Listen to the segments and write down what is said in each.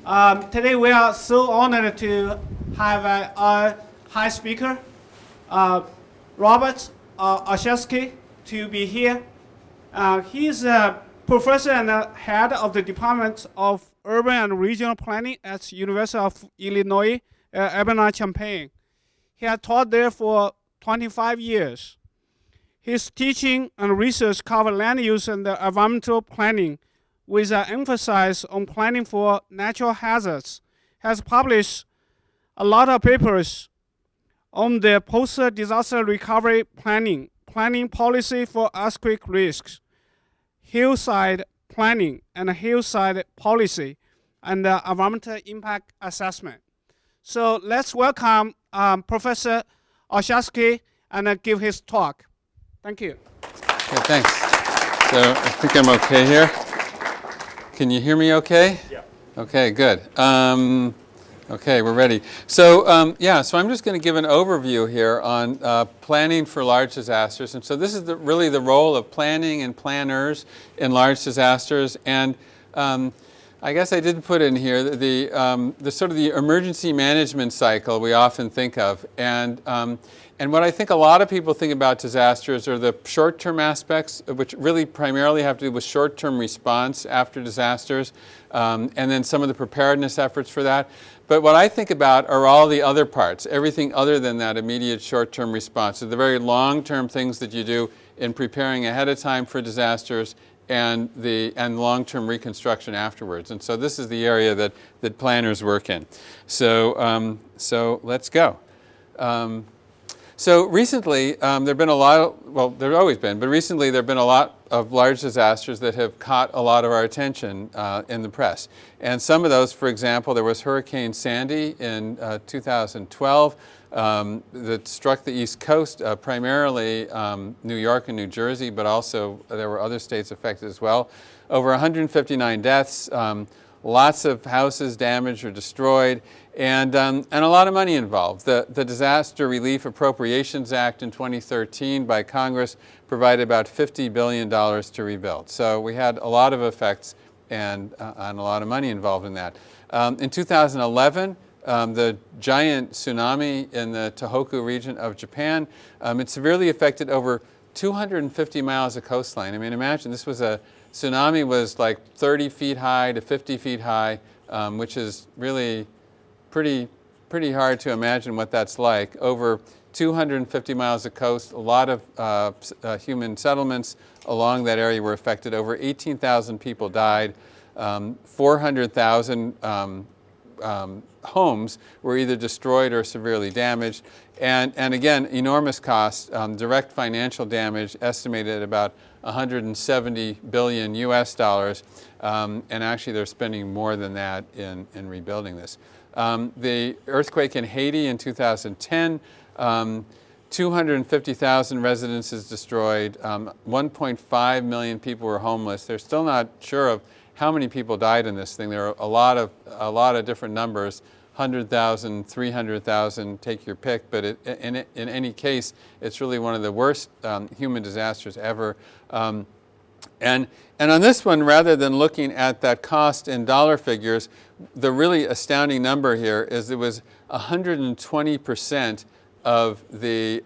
Today we are so honored to have our Hyde speaker, Robert Olshansky, to be here. He's a professor and head of the Department of Urban and Regional Planning at University of Illinois, Urbana-Champaign. He has taught there for 25 years. His teaching and research cover land use and environmental planning with an emphasis on planning for natural hazards. Has published a lot of papers on the post-disaster recovery planning policy for earthquake risks, hillside planning and hillside policy, and environmental impact assessment. So let's welcome Professor Olshansky and give his talk. Thank you. Okay, thanks. So I think I'm okay here. Can you hear me okay? Yeah. Okay, good. Okay, we're ready. So so I'm just going to give an overview here on planning for large disasters. And so this is really the role of planning and planners in large disasters. And I guess I didn't put in here the sort of the emergency management cycle we often think of. And what I think a lot of people think about disasters are the short-term aspects, which really primarily have to do with short-term response after disasters, and then some of the preparedness efforts for that. But what I think about are all the other parts, everything other than that immediate short-term response. So the very long-term things that you do in preparing ahead of time for disasters and long-term reconstruction afterwards. And so this is the area that planners work in. So let's go. So recently, there have been a lot, well, there have always been, but recently there have been a lot of large disasters that have caught a lot of our attention in the press. And some of those, for example, there was Hurricane Sandy in 2012 that struck the East Coast, primarily New York and New Jersey, but also there were other states affected as well. Over 159 deaths, lots of houses damaged or destroyed, and a lot of money involved. The Disaster Relief Appropriations Act in 2013 by Congress provided about $50 billion to rebuild. So we had a lot of effects and a lot of money involved in that. In 2011, the giant tsunami in the Tohoku region of Japan, it severely affected over 250 miles of coastline. I mean, imagine this was tsunami was like 30 feet high to 50 feet high, which is really pretty hard to imagine what that's like. Over 250 miles of coast, a lot of human settlements along that area were affected. Over 18,000 people died. 400,000 homes were either destroyed or severely damaged. And again, enormous costs, direct financial damage estimated at about 170 billion US dollars. And actually they're spending more than that in rebuilding this. The earthquake in Haiti in 2010, 250,000 residences destroyed, 1.5 million people were homeless. They're still not sure of how many people died in this thing. There are a lot of different numbers, 100,000, 300,000, take your pick, but in any case, it's really one of the worst human disasters ever. And on this one, rather than looking at that cost in dollar figures, the really astounding number here is it was 120% of their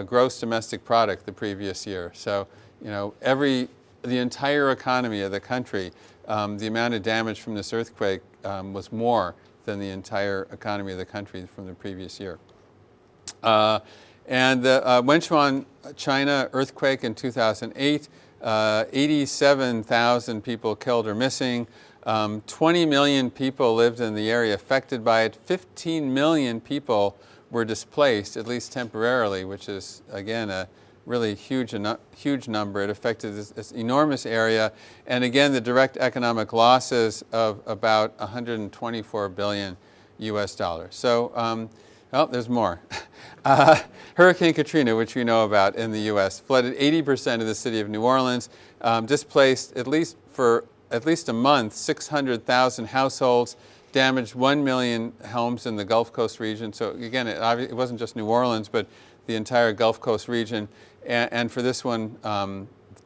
gross domestic product the previous year. So, you know, the entire economy of the country, the amount of damage from this earthquake was more than the entire economy of the country from the previous year. And the Wenchuan, China earthquake in 2008, 87,000 people killed or missing. 20 million people lived in the area affected by it. 15 million people were displaced, at least temporarily, which is, again, a really huge number. It affected this enormous area. And again, the direct economic losses of about 124 billion US dollars. So, well, there's more. Hurricane Katrina, which we know about in the US, flooded 80% of the city of New Orleans, displaced for at least a month, 600,000 households, damaged 1 million homes in the Gulf Coast region. So again, it wasn't just New Orleans, but the entire Gulf Coast region. And for this one,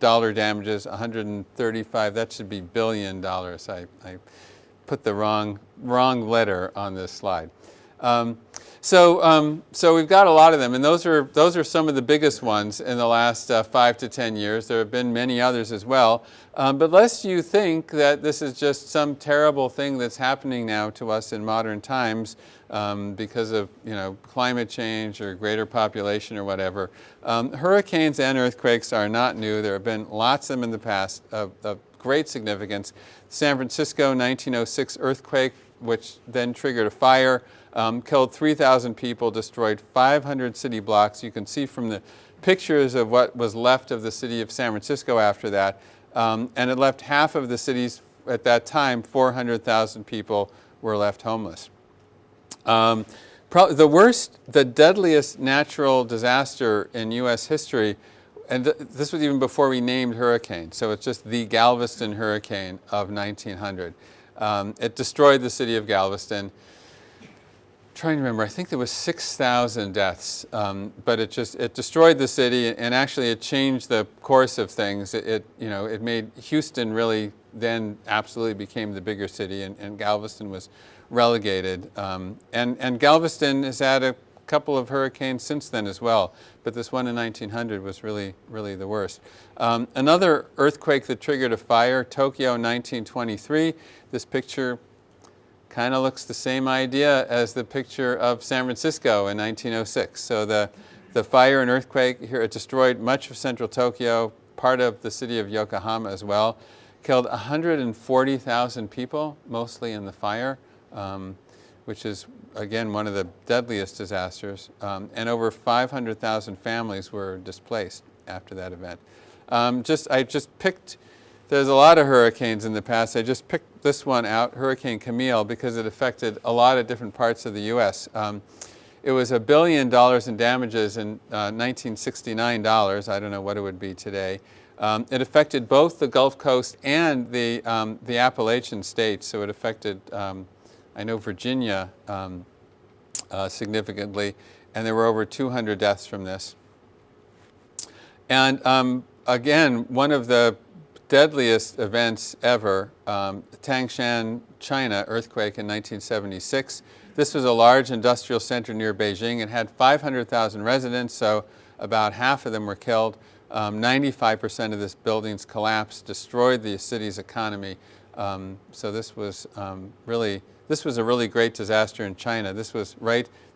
dollar damages, 135, that should be $1 billion. put the wrong letter on this slide. So we've got a lot of them, and those are some of the biggest ones in the last 5 to 10 years. There have been many others as well. But lest you think that this is just some terrible thing that's happening now to us in modern times because of climate change or greater population or whatever, hurricanes and earthquakes are not new. There have been lots of them in the past of great significance. San Francisco 1906 earthquake, which then triggered a fire, killed 3,000 people, destroyed 500 city blocks. You can see from the pictures of what was left of the city of San Francisco after that. And it left half of the cities at that time, 400,000 people were left homeless. The worst, the deadliest natural disaster in U.S. history, and this was even before we named hurricanes, so it's just the Galveston hurricane of 1900. It destroyed the city of Galveston. Trying to remember, I think there was 6,000 deaths, but it destroyed the city, and actually it changed the course of things. It made Houston really then absolutely became the bigger city, and Galveston was relegated. And Galveston has had a couple of hurricanes since then as well, but this one in 1900 was really the worst. Another earthquake that triggered a fire, Tokyo 1923. This picture kind of looks the same idea as the picture of San Francisco in 1906. So the fire and earthquake here, it destroyed much of central Tokyo, part of the city of Yokohama as well, killed 140,000 people, mostly in the fire, which is, again, one of the deadliest disasters, and over 500,000 families were displaced after that event. I just picked, there's a lot of hurricanes in the past. I just picked this one out, Hurricane Camille, because it affected a lot of different parts of the U.S. It was $1 billion in damages in 1969 dollars. I don't know what it would be today. It affected both the Gulf Coast and the Appalachian states. So it affected, I know, Virginia significantly, and there were over 200 deaths from this. And again, one of the deadliest events ever, Tangshan, China earthquake in 1976. This was a large industrial center near Beijing. It had 500,000 residents, so about half of them were killed. 95% of this buildings collapsed, destroyed the city's economy. So this was a really great disaster in China. This was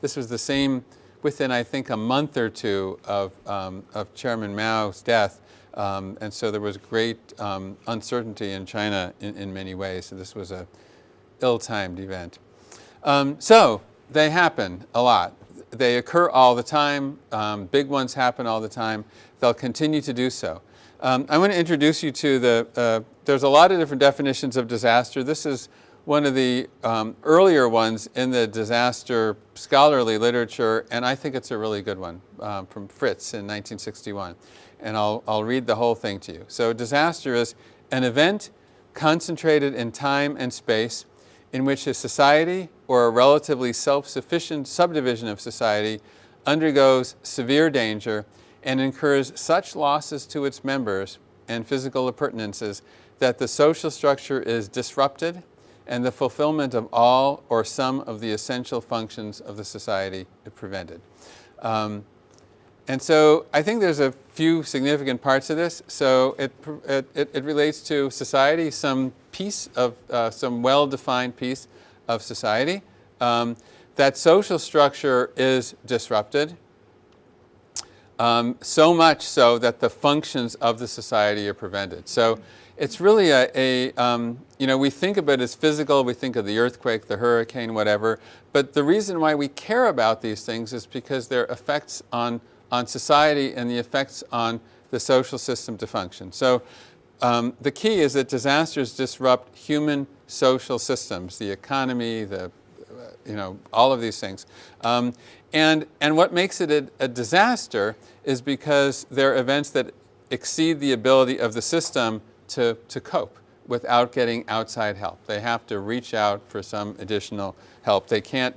the same within, I think, a month or two of Chairman Mao's death. And so there was great uncertainty in China in many ways. So this was a ill-timed event. So they happen a lot. They occur all the time. Big ones happen all the time. They'll continue to do so. I want to introduce you to there's a lot of different definitions of disaster. This is one of the earlier ones in the disaster scholarly literature, and I think it's a really good one from Fritz in 1961. And I'll read the whole thing to you. So disaster is an event concentrated in time and space in which a society or a relatively self-sufficient subdivision of society undergoes severe danger and incurs such losses to its members and physical appurtenances that the social structure is disrupted and the fulfillment of all or some of the essential functions of the society is prevented. And so I think there's a few significant parts of this. So it relates to society, some piece of, some well-defined piece of society. That social structure is disrupted, so much so that the functions of the society are prevented. So it's really we think of it as physical, we think of the earthquake, the hurricane, whatever, but the reason why we care about these things is because their effects on society and the effects on the social system to function. So the key is that disasters disrupt human social systems, the economy, all of these things. And what makes it a disaster is because they're events that exceed the ability of the system to cope without getting outside help. They have to reach out for some additional help. They can't,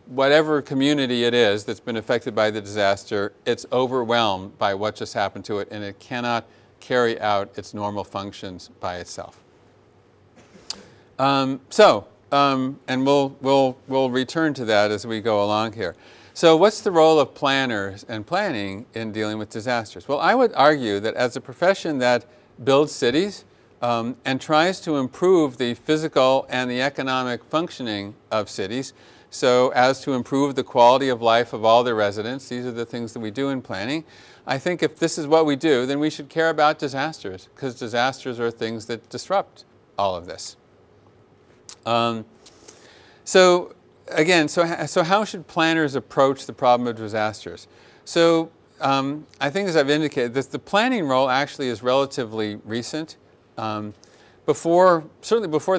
whatever community it is that's been affected by the disaster, it's overwhelmed by what just happened to it, and it cannot carry out its normal functions by itself. And we'll return to that as we go along here. So what's the role of planners and planning in dealing with disasters? Well, I would argue that as a profession that builds cities and tries to improve the physical and the economic functioning of cities, so as to improve the quality of life of all their residents, these are the things that we do in planning. I think if this is what we do, then we should care about disasters, because disasters are things that disrupt all of this. So how should planners approach the problem of disasters? So I think, as I've indicated, the planning role actually is relatively recent. Certainly before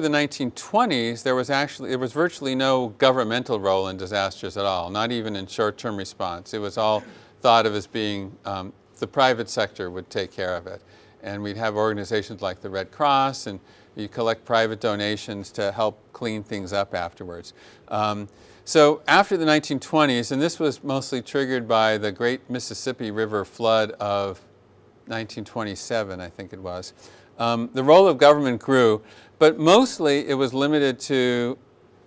the 1920s, there was virtually no governmental role in disasters at all, not even in short-term response. It was all thought of as being the private sector would take care of it. And we'd have organizations like the Red Cross, and you collect private donations to help clean things up afterwards. So after the 1920s, and this was mostly triggered by the Great Mississippi River flood of 1927, I think it was, the role of government grew, but mostly it was limited to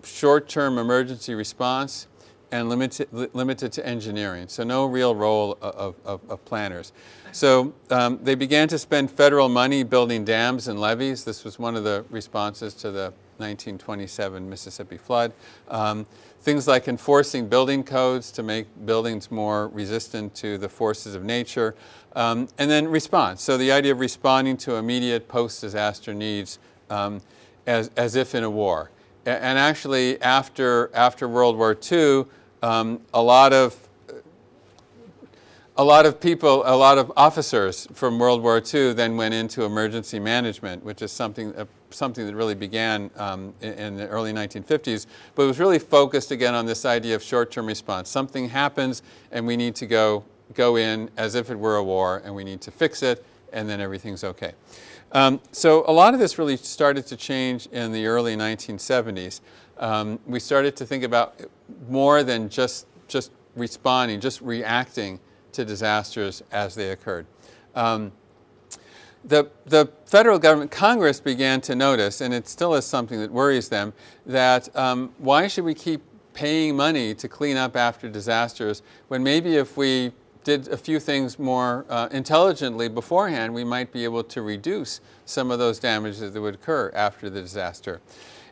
short-term emergency response and limited to engineering, so no real role of planners. So they began to spend federal money building dams and levees. This was one of the responses to the 1927 Mississippi flood. Things like enforcing building codes to make buildings more resistant to the forces of nature, and then response. So the idea of responding to immediate post-disaster needs as if in a war. And actually, after World War II, a lot of officers from World War II then went into emergency management, which is something that really began in the early 1950s, but it was really focused again on this idea of short-term response. Something happens and we need to go in as if it were a war, and we need to fix it, and then everything's okay. So a lot of this really started to change in the early 1970s. We started to think about more than just responding, just reacting to disasters as they occurred. The federal government, Congress began to notice, and it still is something that worries them, that why should we keep paying money to clean up after disasters when maybe if we did a few things more intelligently beforehand, we might be able to reduce some of those damages that would occur after the disaster.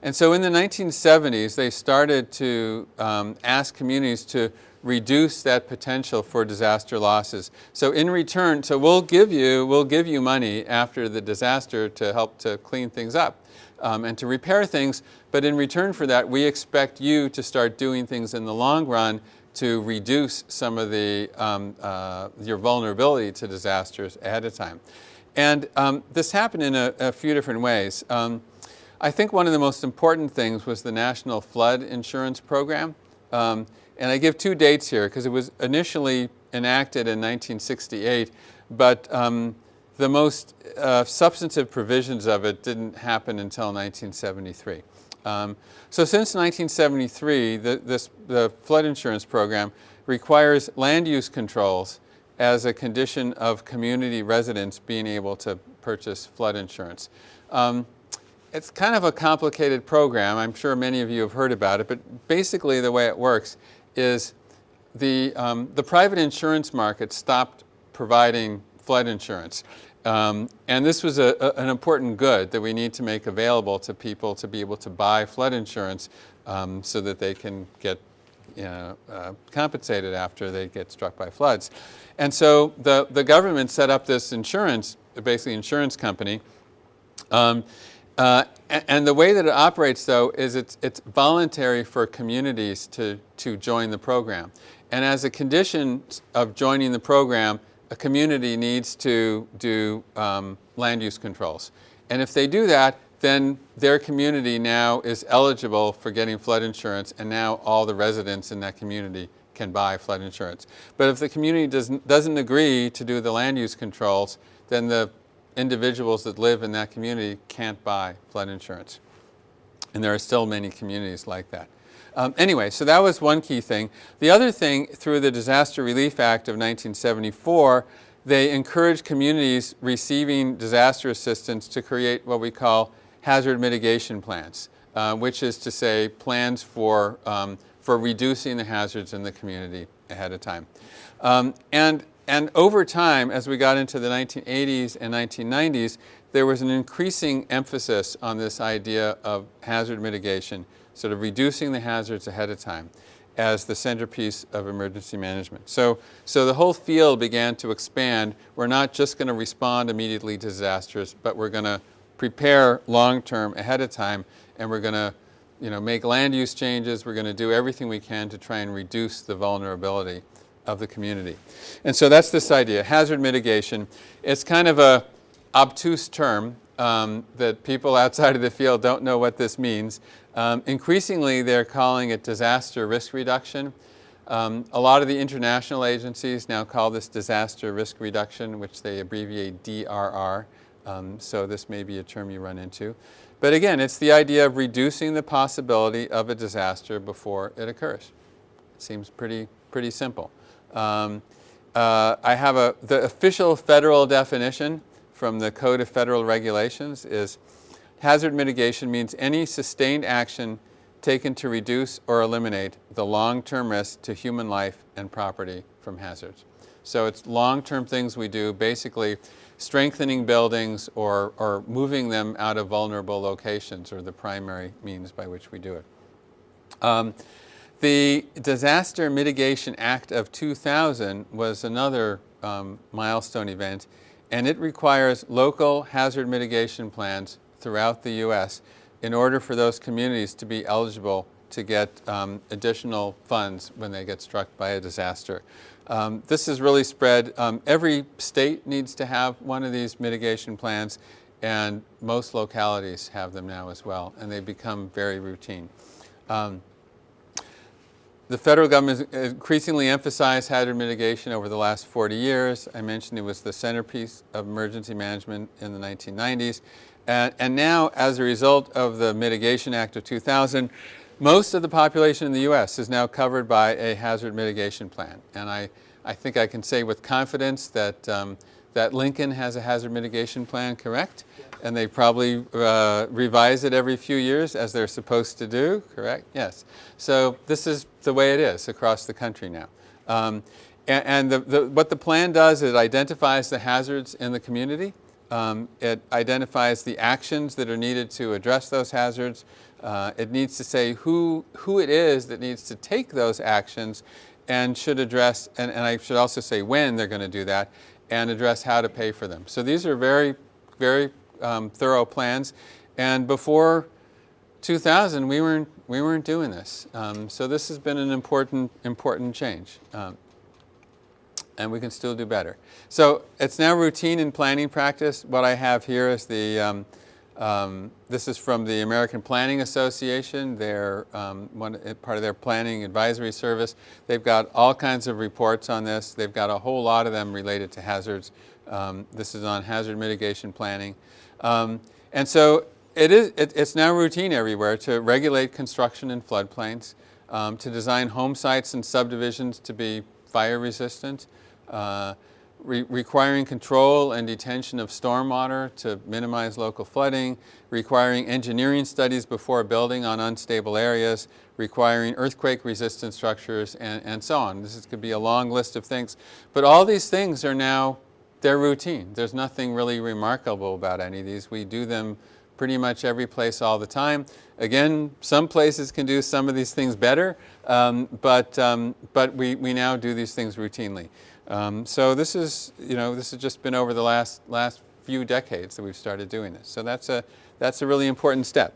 And so in the 1970s, they started to ask communities to reduce that potential for disaster losses. So in return, we'll give you money after the disaster to help to clean things up and to repair things, but in return for that, we expect you to start doing things in the long run to reduce some of your vulnerability to disasters ahead of time. And this happened in a few different ways. I think one of the most important things was the National Flood Insurance Program. And I give two dates here because it was initially enacted in 1968, but the most substantive provisions of it didn't happen until 1973. So since 1973, the flood insurance program requires land use controls as a condition of community residents being able to purchase flood insurance. It's kind of a complicated program. I'm sure many of you have heard about it, but basically the way it works is the private insurance market stopped providing flood insurance. And this was an important good that we need to make available to people to be able to buy flood insurance so that they can get compensated after they get struck by floods. And so the government set up this insurance, basically insurance company. And the way that it operates, though, is it's voluntary for communities to join the program. And as a condition of joining the program, a community needs to do land use controls. And if they do that, then their community now is eligible for getting flood insurance, and now all the residents in that community can buy flood insurance. But if the community doesn't agree to do the land use controls, then the individuals that live in that community can't buy flood insurance. And there are still many communities like that. Anyway, so that was one key thing. The other thing, through the Disaster Relief Act of 1974, they encouraged communities receiving disaster assistance to create what we call hazard mitigation plans, which is to say plans for reducing the hazards in the community ahead of time. And over time, as we got into the 1980s and 1990s, there was an increasing emphasis on this idea of hazard mitigation, sort of reducing the hazards ahead of time as the centerpiece of emergency management. So the whole field began to expand. We're not just going to respond immediately to disasters, but we're going to prepare long-term ahead of time, and we're going to make land use changes. We're going to do everything we can to try and reduce the vulnerability of the community. And so that's this idea, hazard mitigation. It's kind of a obtuse term that people outside of the field don't know what this means. Increasingly, they're calling it disaster risk reduction. A lot of the international agencies now call this disaster risk reduction, which they abbreviate DRR. So this may be a term you run into. But again, it's the idea of reducing the possibility of a disaster before it occurs. It seems pretty simple. I have the official federal definition from the Code of Federal Regulations is hazard mitigation means any sustained action taken to reduce or eliminate the long-term risk to human life and property from hazards. So it's long-term things we do, basically strengthening buildings or moving them out of vulnerable locations are the primary means by which we do it. The Disaster Mitigation Act of 2000 was another milestone event, and it requires local hazard mitigation plans throughout the U.S. in order for those communities to be eligible to get additional funds when they get struck by a disaster. This is really spread. Every state needs to have one of these mitigation plans, and most localities have them now as well, and they become very routine. The federal government has increasingly emphasized hazard mitigation over the last 40 years. I mentioned it was the centerpiece of emergency management in the 1990s. And now, as a result of the Mitigation Act of 2000, most of the population in the U.S. is now covered by a hazard mitigation plan. And I think I can say with confidence that, that Lincoln has a hazard mitigation plan, correct? Yes. And they probably revise it every few years, as they're supposed to do, correct? Yes. So this is the way it is across the country now. What the plan does is it identifies the hazards in the community. It identifies the actions that are needed to address those hazards. It needs to say who it is that needs to take those actions and should address, and I should also say when they're going to do that, and address how to pay for them. So these are very, very thorough plans. And before 2000, we weren't doing this. So this has been an important change. And we can still do better. So it's now routine in planning practice. What I have here is the, this is from the American Planning Association. They're part of their planning advisory service. They've got all kinds of reports on this. They've got a whole lot of them related to hazards. This is on hazard mitigation planning. And so it's now routine everywhere to regulate construction in floodplains, to design home sites and subdivisions to be fire resistant, requiring control and detention of stormwater to minimize local flooding, requiring engineering studies before building on unstable areas, requiring earthquake-resistant structures, and so on. This could be a long list of things. But all these things are now, they're routine. There's nothing really remarkable about any of these. We do them pretty much every place all the time. Again, some places can do some of these things better, but we now do these things routinely. So this is, this has just been over the last few decades that we've started doing this. So that's a really important step.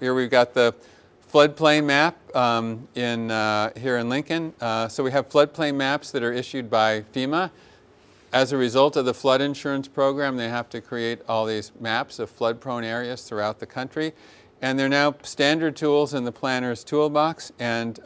Here we've got the floodplain map here in Lincoln. So we have floodplain maps that are issued by FEMA. As a result of the flood insurance program, they have to create all these maps of flood-prone areas throughout the country. And they're now standard tools in the planner's toolbox and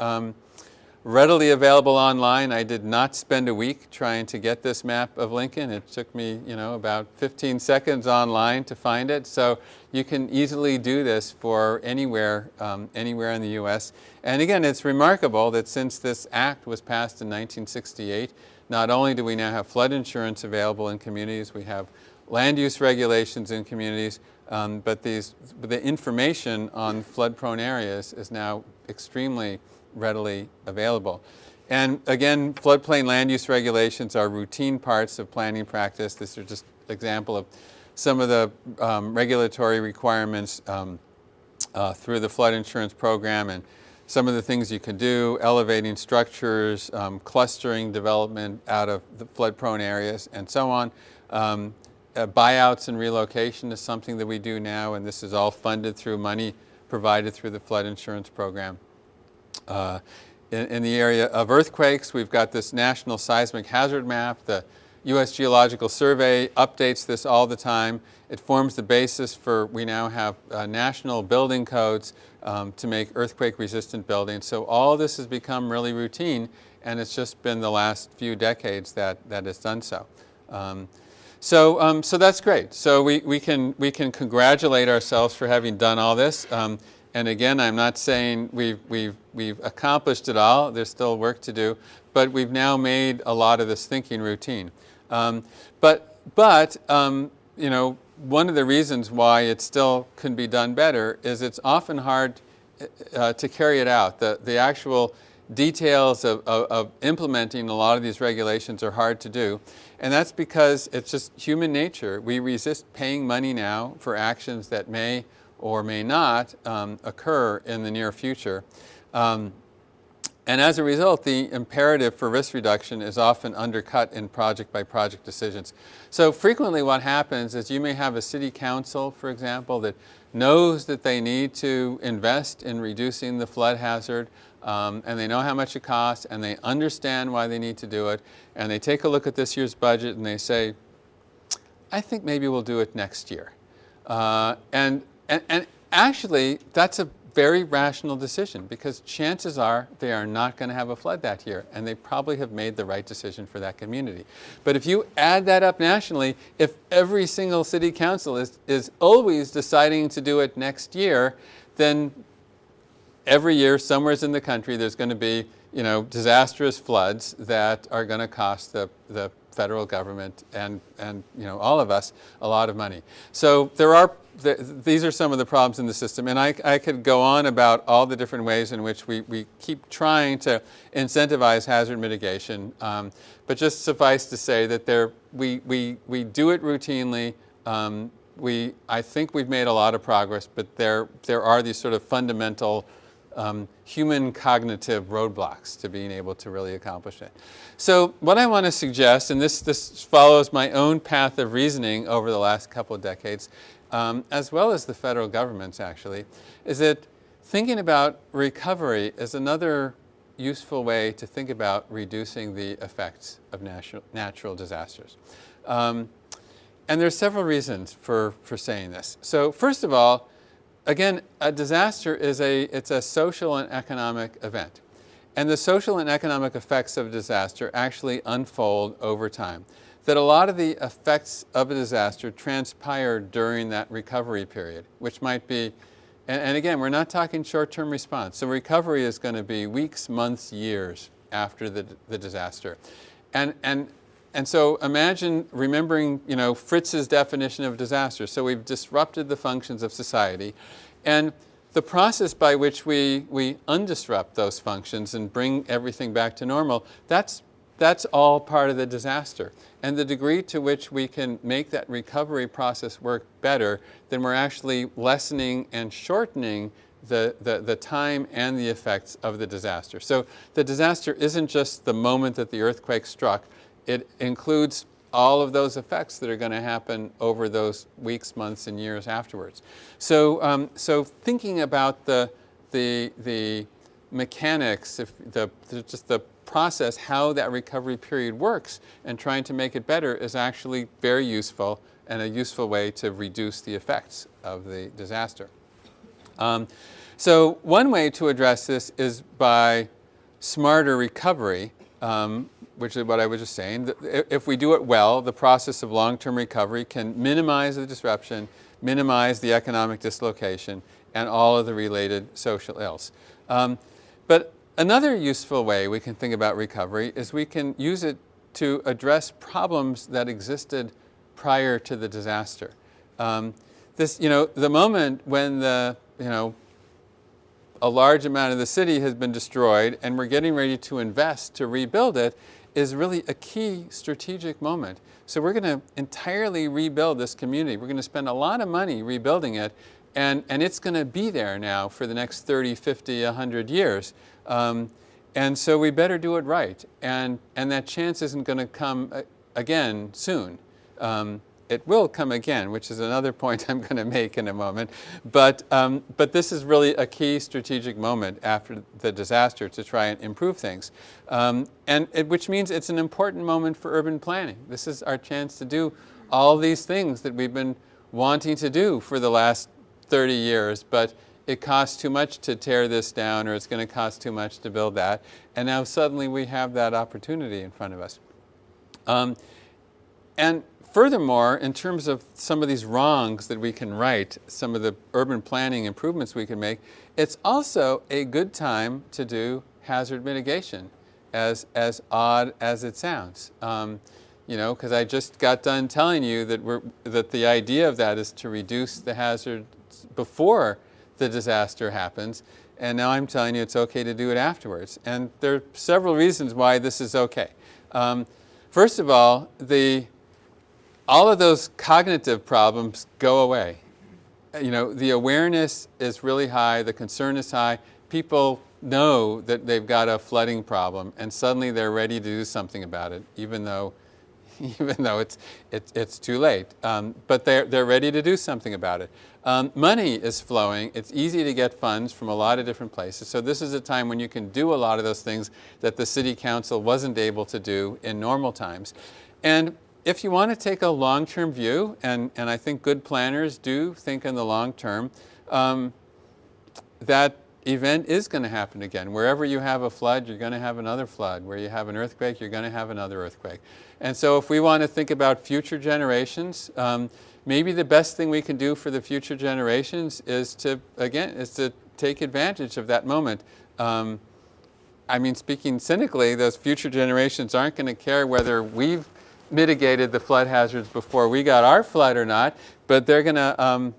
readily available online. I did not spend a week trying to get this map of Lincoln. It took me, about 15 seconds online to find it. So you can easily do this for anywhere in the U.S. And again, it's remarkable that since this act was passed in 1968, not only do we now have flood insurance available in communities, we have land use regulations in communities, But the information on flood-prone areas is now extremely readily available. And again, floodplain land use regulations are routine parts of planning practice. These are just an example of some of the regulatory requirements through the flood insurance program, and some of the things you can do: elevating structures, clustering development out of the flood-prone areas, and so on. Buyouts and relocation is something that we do now, and this is all funded through money provided through the flood insurance program. In the area of earthquakes, we've got this national seismic hazard map. The U.S. Geological Survey updates this all the time. It forms the basis for, we now have national building codes to make earthquake-resistant buildings. So all this has become really routine, and it's just been the last few decades that it's done so. So that's great. So we can congratulate ourselves for having done all this. And again, I'm not saying we've accomplished it all. There's still work to do, but we've now made a lot of this thinking routine. But you know, one of the reasons why it still can be done better is it's often hard to carry it out. The actual details of implementing a lot of these regulations are hard to do, and that's because it's just human nature. We resist paying money now for actions that may or may not occur in the near future. And as a result, the imperative for risk reduction is often undercut in project-by-project decisions. So frequently what happens is you may have a city council, for example, that knows that they need to invest in reducing the flood hazard, and they know how much it costs, and they understand why they need to do it, and they take a look at this year's budget and they say, I think maybe we'll do it next year. And actually, that's a very rational decision, because chances are they are not going to have a flood that year, and they probably have made the right decision for that community. But if you add that up nationally, if every single city council is always deciding to do it next year, then every year somewhere in the country there's going to be, you know, disastrous floods that are going to cost the federal government and you know, all of us a lot of money. So these are some of the problems in the system, and I could go on about all the different ways in which we keep trying to incentivize hazard mitigation, but just suffice to say that we do it routinely. I think we've made a lot of progress, but there are these sort of fundamental human cognitive roadblocks to being able to really accomplish it. So what I want to suggest, and this follows my own path of reasoning over the last couple of decades, as well as the federal government's actually, is that thinking about recovery is another useful way to think about reducing the effects of natural disasters. And there's several reasons for saying this. So first of all, again, a disaster is it's a social and economic event. And the social and economic effects of a disaster actually unfold over time. That a lot of the effects of a disaster transpire during that recovery period, which might be, and again, we're not talking short-term response. So recovery is going to be weeks, months, years after the disaster. And so imagine remembering, you know, Fritz's definition of disaster. So we've disrupted the functions of society, and the process by which we undisrupt those functions and bring everything back to normal, that's all part of the disaster. And the degree to which we can make that recovery process work better, then we're actually lessening and shortening the time and the effects of the disaster. So the disaster isn't just the moment that the earthquake struck. It includes all of those effects that are going to happen over those weeks, months, and years afterwards. So, so thinking about the mechanics, just the process, how that recovery period works, and trying to make it better is actually very useful and a useful way to reduce the effects of the disaster. So one way to address this is by smarter recovery, which is what I was just saying. If we do it well, the process of long-term recovery can minimize the disruption, minimize the economic dislocation, and all of the related social ills. But another useful way we can think about recovery is we can use it to address problems that existed prior to the disaster. this, the moment when a large amount of the city has been destroyed and we're getting ready to invest to rebuild it is really a key strategic moment. So we're going to entirely rebuild this community. We're going to spend a lot of money rebuilding it, and it's going to be there now for the next 30, 50, 100 years. And so we better do it right. And that chance isn't going to come again soon. It will come again, which is another point I'm going to make in a moment. But this is really a key strategic moment after the disaster to try and improve things. Which means it's an important moment for urban planning. This is our chance to do all these things that we've been wanting to do for the last 30 years, but it costs too much to tear this down, or it's going to cost too much to build that. And now suddenly we have that opportunity in front of us. And furthermore, in terms of some of these wrongs that we can right, some of the urban planning improvements we can make, it's also a good time to do hazard mitigation, as odd as it sounds. Because I just got done telling you that the idea of that is to reduce the hazards before the disaster happens, and now I'm telling you it's okay to do it afterwards. And there are several reasons why this is okay. First of all, all of those cognitive problems go away. The awareness is really high, the concern is high. People know that they've got a flooding problem, and suddenly they're ready to do something about it, even though it's too late. But they're ready to do something about it. Money is flowing. It's easy to get funds from a lot of different places. So this is a time when you can do a lot of those things that the city council wasn't able to do in normal times. And if you want to take a long-term view, and I think good planners do think in the long term, that event is going to happen again. Wherever you have a flood, you're going to have another flood. Where you have an earthquake, you're going to have another earthquake. And so if we want to think about future generations, maybe the best thing we can do for the future generations is to take advantage of that moment. Speaking cynically, those future generations aren't going to care whether we've mitigated the flood hazards before we got our flood or not, but they're going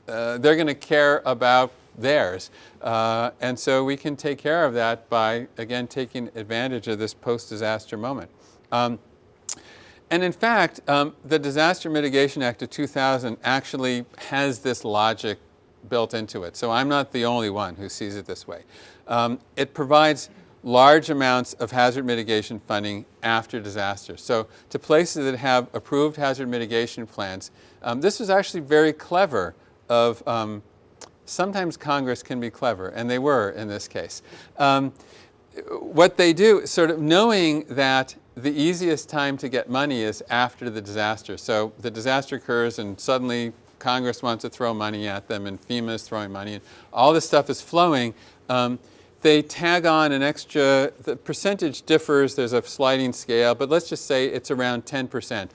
to care about theirs. And so we can take care of that by, again, taking advantage of this post-disaster moment. And in fact, the Disaster Mitigation Act of 2000 actually has this logic built into it. So I'm not the only one who sees it this way. It provides large amounts of hazard mitigation funding after disaster. So to places that have approved hazard mitigation plans, this was actually very clever of, sometimes Congress can be clever, and they were in this case. What they do, sort of knowing that the easiest time to get money is after the disaster. So the disaster occurs and suddenly Congress wants to throw money at them and FEMA is throwing money and all this stuff is flowing. They tag on an extra, the percentage differs, there's a sliding scale, but let's just say it's around 10%.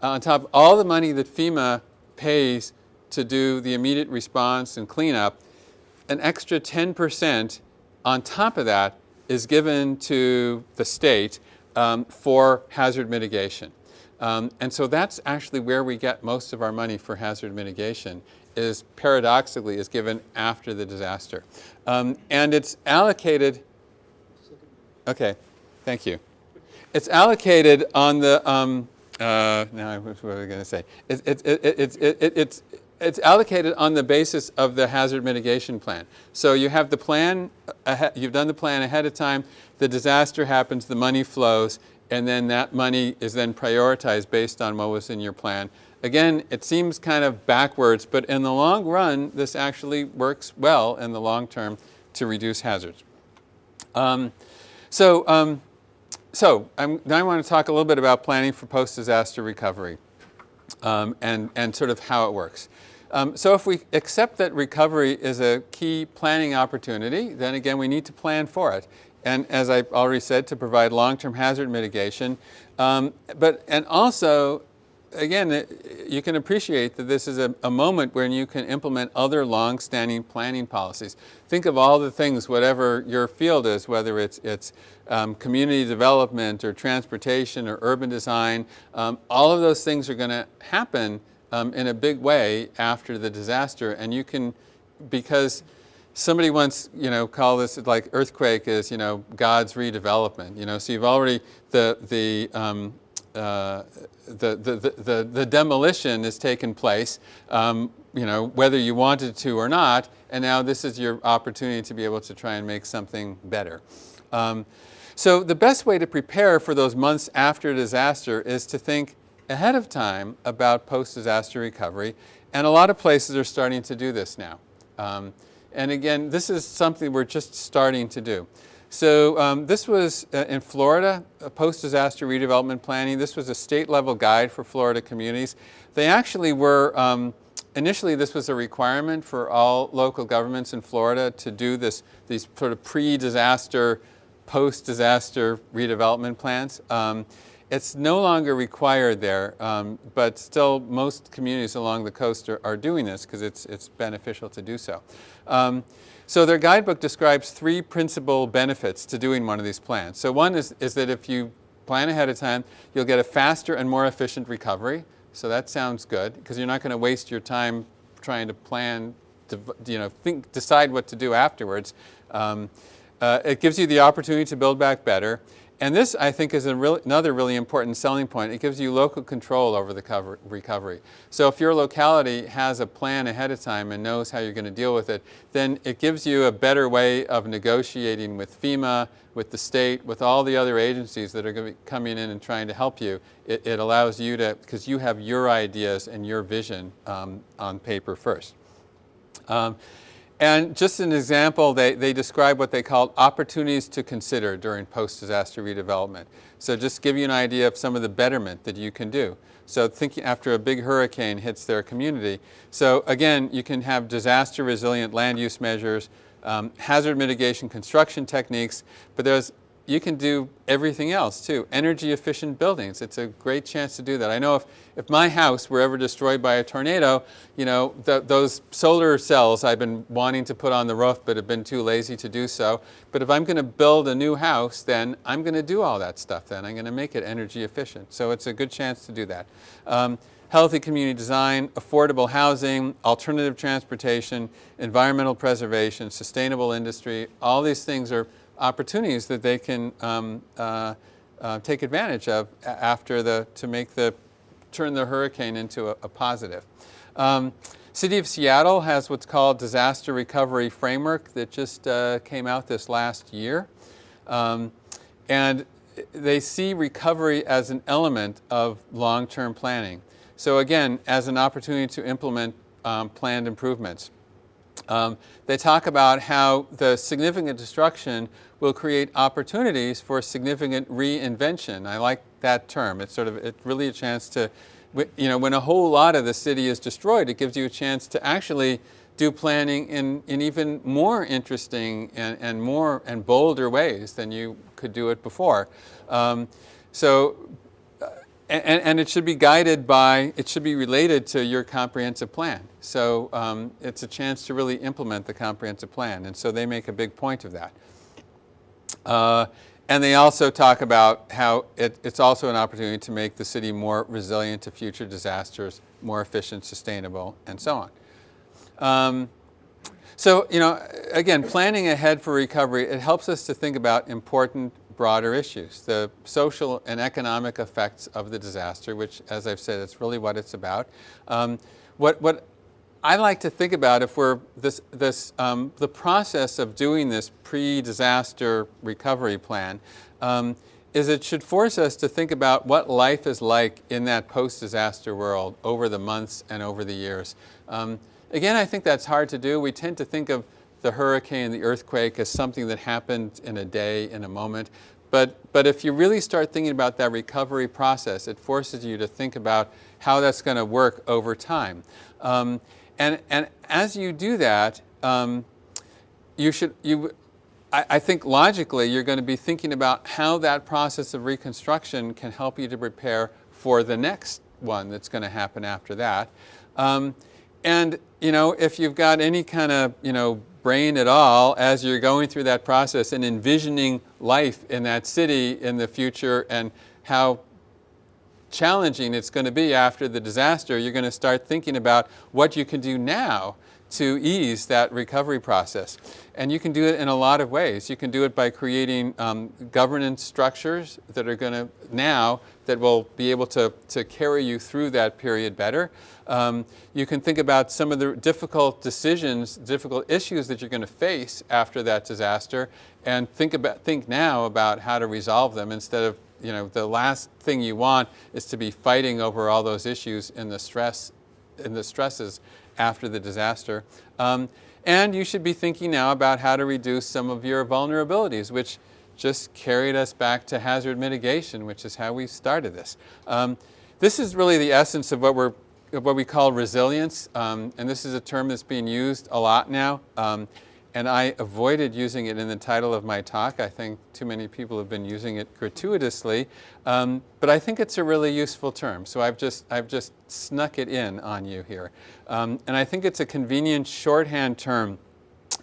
On top of all the money that FEMA pays to do the immediate response and cleanup, an extra 10% on top of that is given to the state for hazard mitigation. And so that's actually where we get most of our money for hazard mitigation, is paradoxically is given after the disaster. And it's allocated, okay, thank you. It's allocated on the, now what was I going to say? It's allocated on the basis of the hazard mitigation plan. So you have the plan, you've done the plan ahead of time, the disaster happens, the money flows, and then that money is then prioritized based on what was in your plan. Again, it seems kind of backwards, but in the long run, this actually works well in the long term to reduce hazards. Now I want to talk a little bit about planning for post-disaster recovery and sort of how it works. So if we accept that recovery is a key planning opportunity, then again, we need to plan for it. And as I already said, to provide long-term hazard mitigation. And also, again, you can appreciate that this is a moment when you can implement other long-standing planning policies. Think of all the things, whatever your field is, whether it's community development or transportation or urban design, all of those things are going to happen in a big way after the disaster, and you can, because somebody once, called this like earthquake is, God's redevelopment. So you've already the demolition has taken place, whether you wanted to or not, and now this is your opportunity to be able to try and make something better. So the best way to prepare for those months after a disaster is to think ahead of time about post-disaster recovery, and a lot of places are starting to do this now. And again, this is something we're just starting to do. So this was in Florida, post-disaster redevelopment planning. This was a state-level guide for Florida communities. They actually were, initially this was a requirement for all local governments in Florida to do these sort of pre-disaster, post-disaster redevelopment plans. It's no longer required there, but still most communities along the coast are doing this because it's beneficial to do so. So their guidebook describes 3 principal benefits to doing one of these plans. So one is that if you plan ahead of time, you'll get a faster and more efficient recovery. So that sounds good because you're not going to waste your time trying to plan, decide what to do afterwards. It gives you the opportunity to build back better. And this, I think, is another really important selling point. It gives you local control over the recovery. So if your locality has a plan ahead of time and knows how you're going to deal with it, then it gives you a better way of negotiating with FEMA, with the state, with all the other agencies that are going to be coming in and trying to help you. It allows you to, because you have your ideas and your vision on paper first. And just an example, they describe what they call opportunities to consider during post-disaster redevelopment. So just give you an idea of some of the betterment that you can do. So thinking after a big hurricane hits their community. So again, you can have disaster resilient land use measures, hazard mitigation construction techniques, but you can do everything else too. Energy efficient buildings, it's a great chance to do that. I know if my house were ever destroyed by a tornado, those solar cells I've been wanting to put on the roof but have been too lazy to do so. But if I'm going to build a new house, then I'm going to do all that stuff then. I'm going to make it energy efficient. So it's a good chance to do that. Healthy community design, affordable housing, alternative transportation, environmental preservation, sustainable industry, all these things are opportunities that they can take advantage of to turn the hurricane into a positive. City of Seattle has what's called Disaster Recovery Framework that just came out this last year. And they see recovery as an element of long-term planning. So again, as an opportunity to implement planned improvements. They talk about how the significant destruction will create opportunities for significant reinvention. I like that term. It's really a chance to, when a whole lot of the city is destroyed, it gives you a chance to actually do planning in even more interesting and bolder ways than you could do it before. And it should be guided by, it should be related to your comprehensive plan. So it's a chance to really implement the comprehensive plan. And so they make a big point of that. And they also talk about how it's also an opportunity to make the city more resilient to future disasters, more efficient, sustainable, and so on. So, again, planning ahead for recovery, it helps us to think about important broader issues, the social and economic effects of the disaster, which, as I've said, it's really what it's about. What I like to think about, if we're the process of doing this pre-disaster recovery plan, is it should force us to think about what life is like in that post-disaster world over the months and over the years. Again, I think that's hard to do. We tend to think of the hurricane, the earthquake as something that happened in a day, in a moment. But if you really start thinking about that recovery process, it forces you to think about how that's going to work over time. And as you do that, I think logically you're going to be thinking about how that process of reconstruction can help you to prepare for the next one that's going to happen after that. And if you've got any kind of brain at all as you're going through that process and envisioning life in that city in the future and how challenging it's going to be after the disaster, you're going to start thinking about what you can do now to ease that recovery process. And you can do it in a lot of ways. You can do it by creating governance structures that are going to now that will be able to carry you through that period better. You can think about some of the difficult decisions, difficult issues that you're going to face after that disaster, and think now about how to resolve them instead of, you know, the last thing you want is to be fighting over all those issues in the stresses after the disaster. And you should be thinking now about how to reduce some of your vulnerabilities, which just carried us back to hazard mitigation, which is how we started this. This is really the essence of what we call resilience, and this is a term that's being used a lot now. And I avoided using it in the title of my talk. I think too many people have been using it gratuitously, but I think it's a really useful term. So I've just snuck it in on you here, and I think it's a convenient shorthand term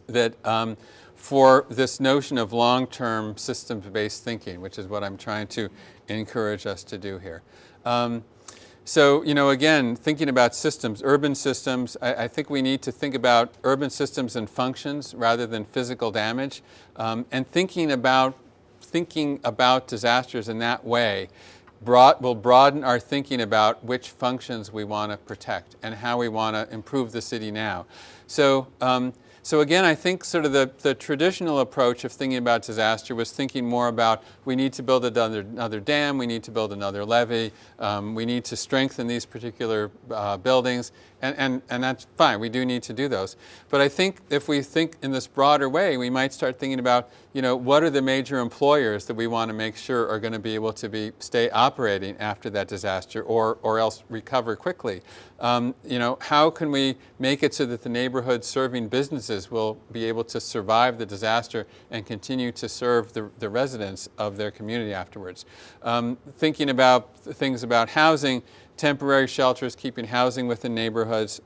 that for this notion of long-term systems-based thinking, which is what I'm trying to encourage us to do here. So, you know, again, thinking about systems, urban systems, I think we need to think about urban systems and functions rather than physical damage. And thinking about disasters in that way will broaden our thinking about which functions we want to protect and how we want to improve the city now. So again, I think sort of the traditional approach of thinking about disaster was thinking more about we need to build another dam, we need to build another levee, we need to strengthen these particular buildings, and that's fine, we do need to do those. But I think if we think in this broader way, we might start thinking about, you know, what are the major employers that we want to make sure are going to be able to stay operating after that disaster or else recover quickly. You know, how can we make it so that the neighborhood serving businesses will be able to survive the disaster and continue to serve the residents of their community afterwards? Thinking about things about housing, temporary shelters, keeping housing within neighborhoods.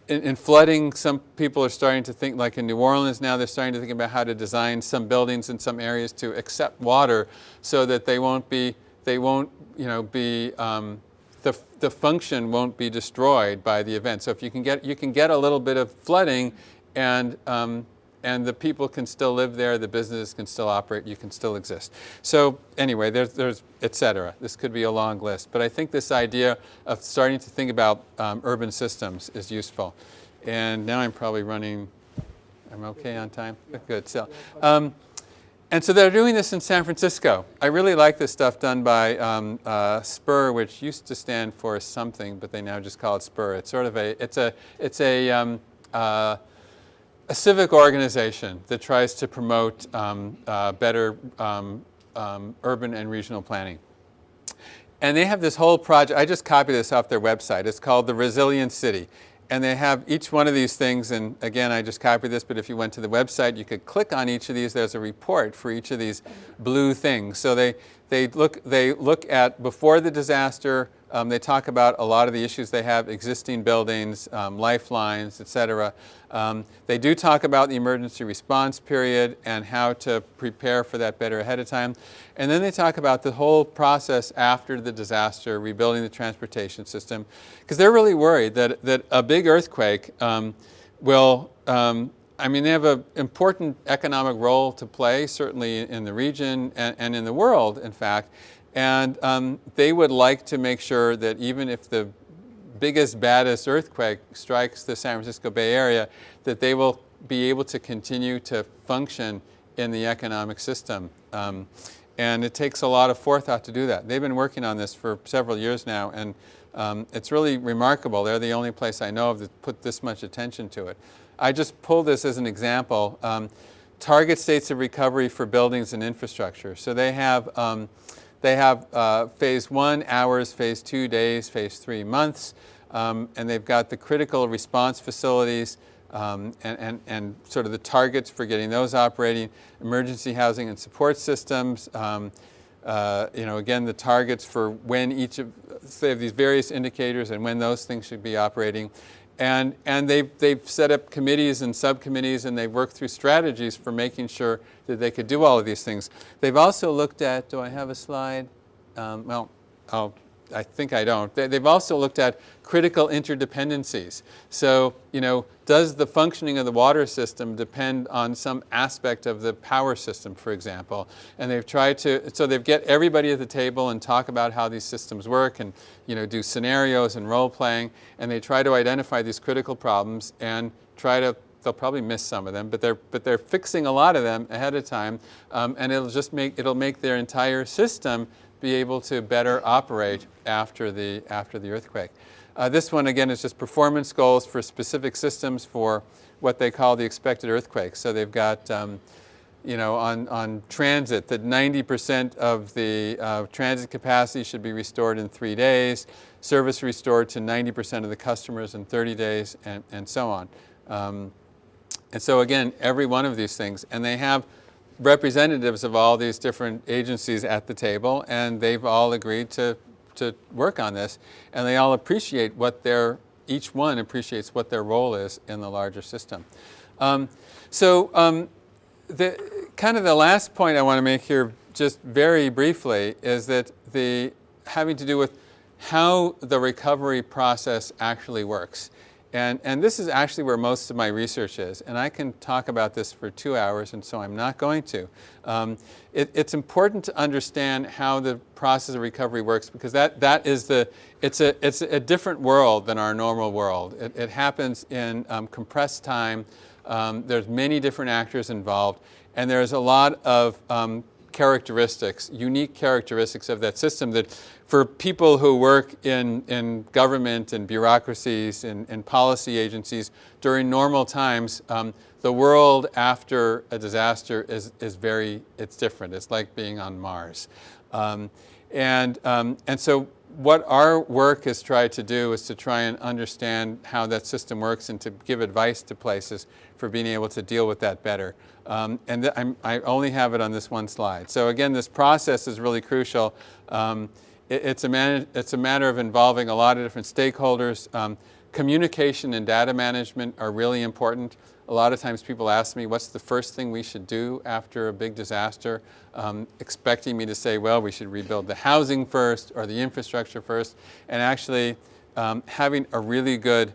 In flooding, some people are starting to think, like in New Orleans now, they're starting to think about how to design some buildings in some areas to accept water so that the function won't be destroyed by the event. So if you can get a little bit of flooding, and the people can still live there, the business can still operate, you can still exist. So anyway, there's et cetera. This could be a long list, but I think this idea of starting to think about urban systems is useful. And now I'm probably running. I'm okay on time. Good. So. And so they're doing this in San Francisco. I really like this stuff done by SPUR, which used to stand for something, but they now just call it SPUR. It's sort of a civic organization that tries to promote better urban and regional planning. And they have this whole project. I just copied this off their website. It's called the Resilient City. And they have each one of these things, and again, I just copied this, but if you went to the website, you could click on each of these. There's a report for each of these blue things. So they look at before the disaster. They talk about a lot of the issues they have, existing buildings, lifelines, et cetera. They do talk about the emergency response period and how to prepare for that better ahead of time. And then they talk about the whole process after the disaster, rebuilding the transportation system, because they're really worried that a big earthquake will, I mean, they have an important economic role to play, certainly in the region and in the world, in fact. And they would like to make sure that even if the biggest, baddest earthquake strikes the San Francisco Bay Area, that they will be able to continue to function in the economic system. And it takes a lot of forethought to do that. They've been working on this for several years now, and it's really remarkable. They're the only place I know of that put this much attention to it. I just pulled this as an example. Target states of recovery for buildings and infrastructure. So they have phase 1 hours, phase 2 days, phase 3 months, and they've got the critical response facilities and sort of the targets for getting those operating, emergency housing and support systems, again, the targets for when each of, they have these various indicators and when those things should be operating. And they've set up committees and subcommittees, and they've worked through strategies for making sure that they could do all of these things. They've also looked at, do I have a slide? Well, I think I don't. They've also looked at critical interdependencies. So, does the functioning of the water system depend on some aspect of the power system, for example? And they've tried to, so they've get everybody at the table and talk about how these systems work and, do scenarios and role playing, and they try to identify these critical problems and try to, they'll probably miss some of them, but they're fixing a lot of them ahead of time, and it'll make their entire system be able to better operate after the earthquake. This one again is just performance goals for specific systems for what they call the expected earthquake. So they've got on transit that 90% of the transit capacity should be restored in 3 days, service restored to 90% of the customers in 30 days, and so on. And so again, every one of these things, and they have representatives of all these different agencies at the table, and they've all agreed to work on this, and they all appreciate each one appreciates what their role is in the larger system. The last point I want to make here, just very briefly, is that having to do with how the recovery process actually works. And this is actually where most of my research is. And I can talk about this for 2 hours, and so I'm not going to. It's important to understand how the process of recovery works, because it's a different world than our normal world. It happens in compressed time. There's many different actors involved, and there's a lot of unique characteristics of that system that for people who work in government and bureaucracies and policy agencies during normal times, the world after a disaster is it's different. It's like being on Mars. And so what our work has tried to do is to try and understand how that system works and to give advice to places for being able to deal with that better. I only have it on this one slide. So again, this process is really crucial. It's a matter of involving a lot of different stakeholders. Communication and data management are really important. A lot of times people ask me, what's the first thing we should do after a big disaster? Expecting me to say, well, we should rebuild the housing first or the infrastructure first. And actually, having a really good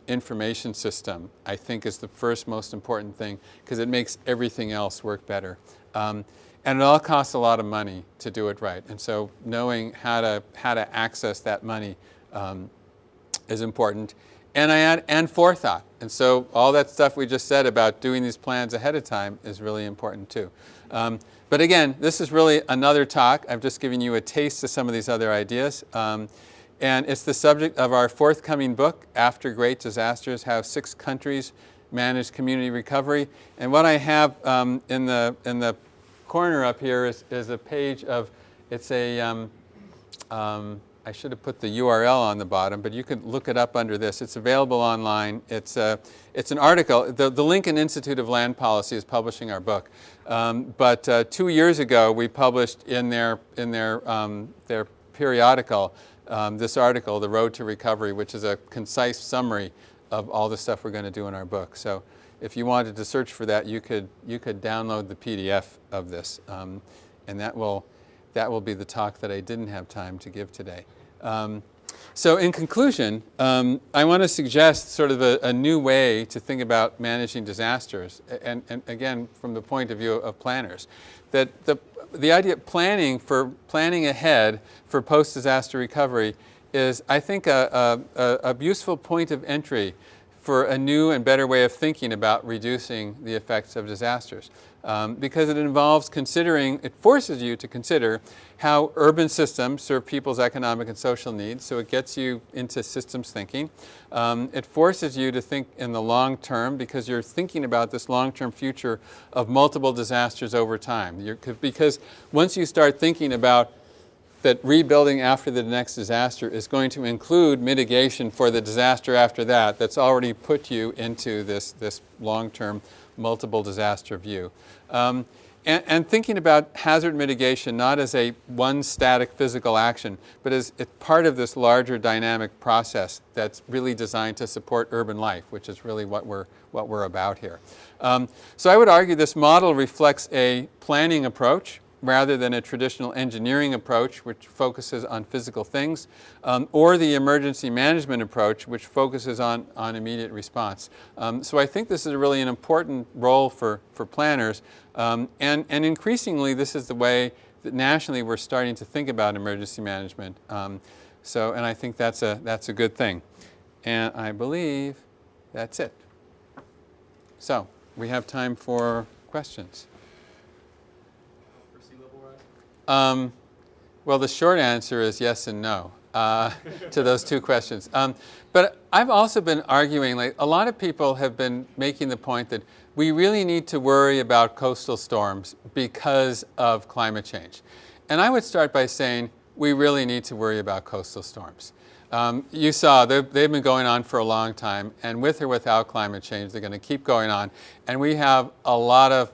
information system, I think, is the first most important thing, because it makes everything else work better. And it all costs a lot of money to do it right. And so knowing how to access that money is important. And I add forethought. And so all that stuff we just said about doing these plans ahead of time is really important too. But again, this is really another talk. I've just given you a taste of some of these other ideas. And it's the subject of our forthcoming book, After Great Disasters, How 6 Countries Managed Community Recovery. And what I have in the corner up here is a page of, it's a, I should have put the URL on the bottom, but you can look it up under this. It's available online. It's an article. The Lincoln Institute of Land Policy is publishing our book. But 2 years ago, we published in their periodical this article, The Road to Recovery, which is a concise summary of all the stuff we're going to do in our book. So if you wanted to search for that, you could download the PDF of this, and that will be the talk that I didn't have time to give today. So in conclusion, I want to suggest sort of a new way to think about managing disasters, and again, from the point of view of planners, that the idea of planning ahead for post-disaster recovery is, I think, a useful point of entry for a new and better way of thinking about reducing the effects of disasters. Because it forces you to consider how urban systems serve people's economic and social needs, so it gets you into systems thinking. It forces you to think in the long term, because you're thinking about this long-term future of multiple disasters over time. Because once you start thinking about that rebuilding after the next disaster is going to include mitigation for the disaster after that, that's already put you into this long-term multiple disaster view. And thinking about hazard mitigation not as one static physical action, but as it's part of this larger dynamic process that's really designed to support urban life, which is really what we're about here. So I would argue this model reflects a planning approach rather than a traditional engineering approach, which focuses on physical things, or the emergency management approach, which focuses on immediate response. So I think this is really an important role for planners, and increasingly this is the way that nationally we're starting to think about emergency management. And I think that's a good thing. And I believe that's it. So we have time for questions. For sea level rise? Well, the short answer is yes and no to those two questions. But I've also been arguing, like a lot of people have been making the point that we really need to worry about coastal storms because of climate change. And I would start by saying we really need to worry about coastal storms. You saw they've been going on for a long time, and with or without climate change, they're going to keep going on. And we have a lot of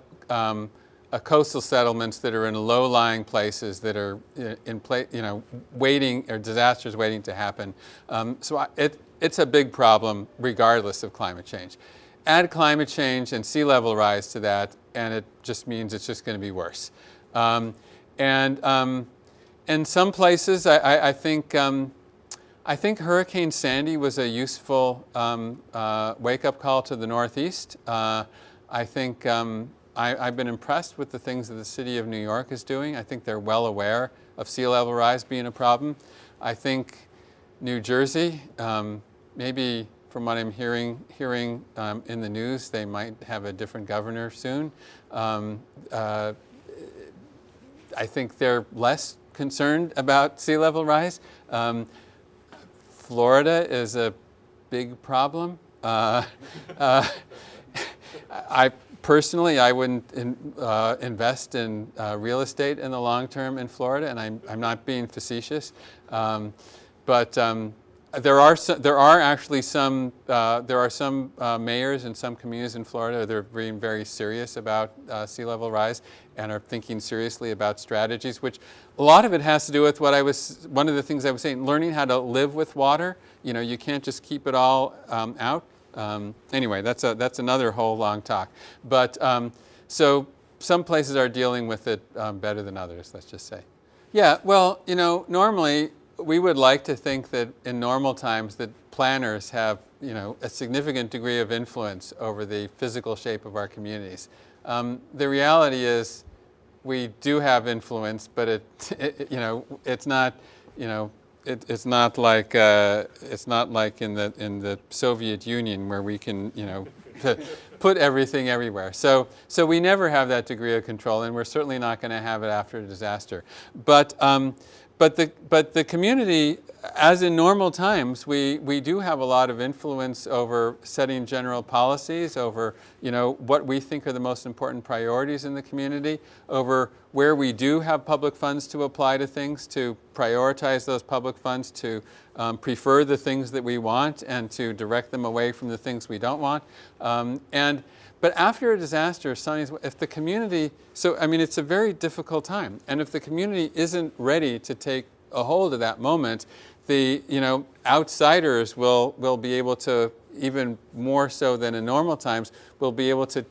coastal settlements that are in low-lying places that are waiting, or disasters waiting to happen. So it's a big problem regardless of climate change. Add climate change and sea level rise to that, and it just means it's just going to be worse. In some places, I think Hurricane Sandy was a useful wake-up call to the Northeast. I think I've been impressed with the things that the city of New York is doing. I think they're well aware of sea level rise being a problem. I think New Jersey, maybe from what I'm hearing in the news, they might have a different governor soon. I think they're less concerned about sea level rise. Florida is a big problem. I wouldn't invest in real estate in the long term in Florida, and I'm not being facetious. But there are actually some mayors in some communities in Florida that are being very serious about sea level rise and are thinking seriously about strategies, which a lot of it has to do with one of the things I was saying, learning how to live with water. You know, you can't just keep it all out. Anyway, that's another whole long talk. But so some places are dealing with it better than others, let's just say. Yeah, well, you know, normally we would like to think that in normal times that planners have, you know, a significant degree of influence over the physical shape of our communities. The reality is we do have influence, but it's not like in the Soviet Union where we can, you know, put everything everywhere. So we never have that degree of control, and we're certainly not going to have it after a disaster. But the community, as in normal times, we do have a lot of influence over setting general policies, over, you know, what we think are the most important priorities in the community, over where we do have public funds to apply to things, to prioritize those public funds, to prefer the things that we want and to direct them away from the things we don't want. But after a disaster, if the community, so I mean, it's a very difficult time, and if the community isn't ready to take a hold of that moment, the, you know, outsiders will be able to, even more so than in normal times, will be able to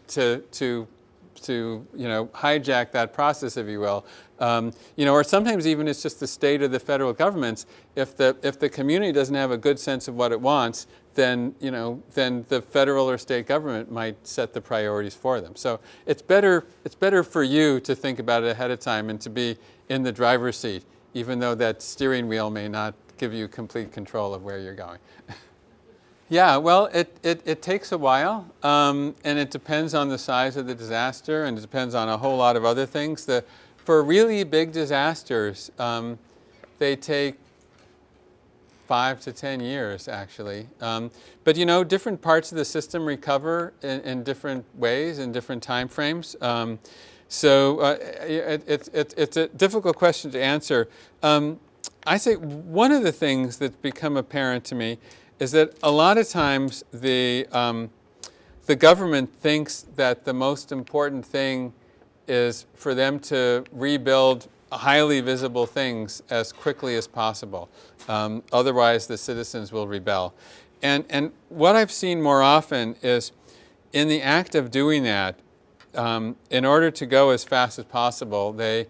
you know, hijack that process, if you will. You know, or sometimes even it's just the state or the federal governments. If the community doesn't have a good sense of what it wants, then, you know, then the federal or state government might set the priorities for them. So it's better for you to think about it ahead of time and to be in the driver's seat, even though that steering wheel may not give you complete control of where you're going. Yeah, well, it takes a while, and it depends on the size of the disaster, and it depends on a whole lot of other things. For really big disasters, they take 5 to 10 years, actually. But, you know, different parts of the system recover in different ways, in different time frames. So it's a difficult question to answer. I say one of the things that's become apparent to me is that a lot of times the government thinks that the most important thing is for them to rebuild highly visible things as quickly as possible. Otherwise, the citizens will rebel. And what I've seen more often is in the act of doing that, in order to go as fast as possible, they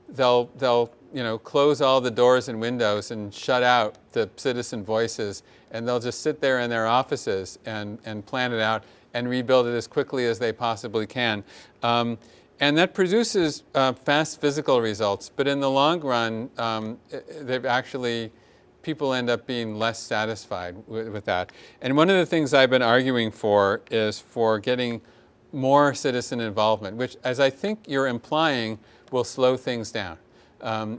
they'll close all the doors and windows and shut out the citizen voices, and they'll just sit there in their offices and plan it out and rebuild it as quickly as they possibly can. And that produces fast physical results, but in the long run, people end up being less satisfied with that. And one of the things I've been arguing for is for getting more citizen involvement, which, as I think you're implying, will slow things down.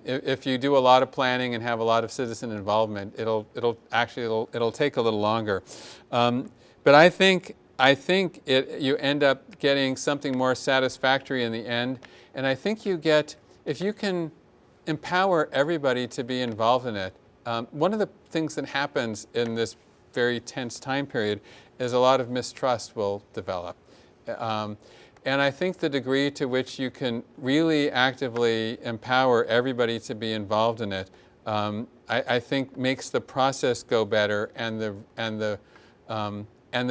If you do a lot of planning and have a lot of citizen involvement, it'll take a little longer. But I think you end up getting something more satisfactory in the end. And I think if you can empower everybody to be involved in it, one of the things that happens in this very tense time period is a lot of mistrust will develop. And I think the degree to which you can really actively empower everybody to be involved in it, I think makes the process go better and the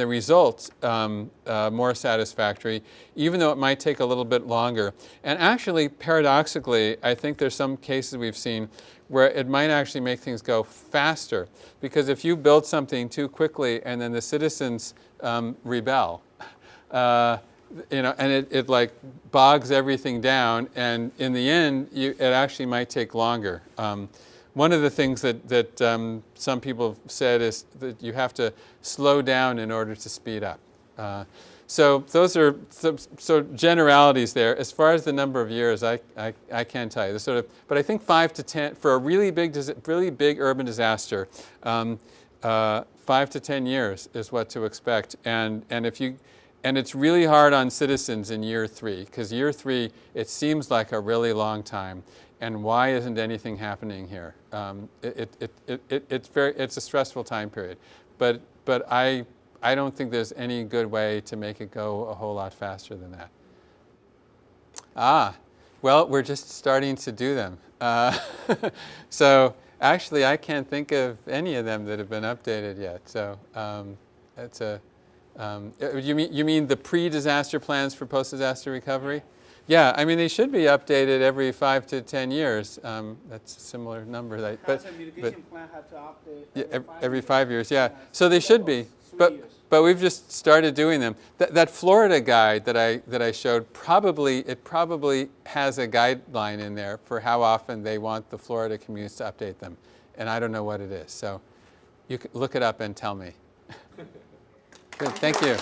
results more satisfactory, even though it might take a little bit longer. And actually, paradoxically, I think there's some cases we've seen where it might actually make things go faster, because if you build something too quickly and then the citizens rebel, and it like bogs everything down, and in the end, it actually might take longer. One of the things that some people have said is that you have to slow down in order to speed up. So those are generalities there. As far as the number of years, I can't tell you. But I think 5 to 10 for a really big urban disaster. 5 to 10 years is what to expect, and it's really hard on citizens in year 3, because year 3 it seems like a really long time. And why isn't anything happening here? It's a stressful time period, but I don't think there's any good way to make it go a whole lot faster than that. Well, we're just starting to do them. So actually, I can't think of any of them that have been updated yet. So you mean the pre-disaster plans for post-disaster recovery? Yeah, I mean, they should be updated every 5 to 10 years. That's a similar number. But mitigation plan had to update every 5 years. Yeah, so they should be. But we've just started doing them. That Florida guide that I showed probably has a guideline in there for how often they want the Florida communities to update them, and I don't know what it is. So you can look it up and tell me. Good. Thank you.